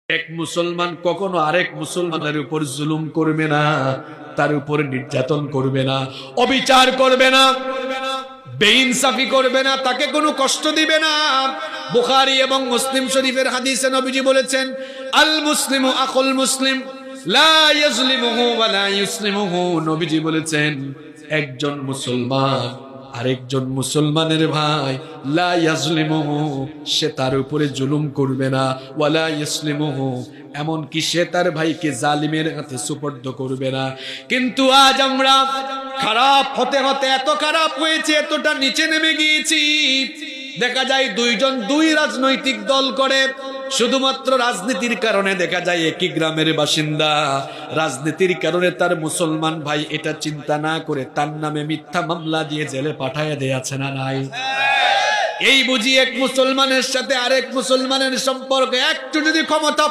এক মুসলমান কখনো আরেক মুসলমানের উপর জুলুম করবে না, তার উপর নির্যাতন করবে না, অবিচার করবে না, বেইনসাফি করবে না, তাকে কোনো কষ্ট দিবে না। বুখারী এবং মুসলিম শরীফের হাদিসে নবীজি বলেছেন, আল মুসলিমু আখুল মুসলিম লা ইয়াজলিমুহু ওয়া লা ইউসলিমুহু। নবীজি বলেছেন, একজন মুসলমান আরেকজন মুসলমানের ভাই, লা ইয়াজলিমুহু, সে তার উপরে জুলুম করবে না, ওয়ালা ইসলিমুহু, এমন কি সে তার ভাইকে জালিমের হাতে সুপর্দ করবে না। কিন্তু আজ আমরা খারাপ হতে হতে এত খারাপ হয়েছে, এতটা নিচে নেমে গিয়েছি, দেখা যায় দুইজন দুই রাজনৈতিক দল করে, শুধুমাত্র রাজনীতির কারণে দেখা যায় একই গ্রামের বাসিন্দা, রাজনীতির কারণে তার মুসলমান ভাই এটা চিন্তা না করে তার নামে মিথ্যা মামলা দিয়ে জেলে পাঠায় দেয়াছে না নাই? এই বুঝি এক মুসলমানের সাথে আরেক মুসলমানের সম্পর্ক একটু যদি ক্ষমতা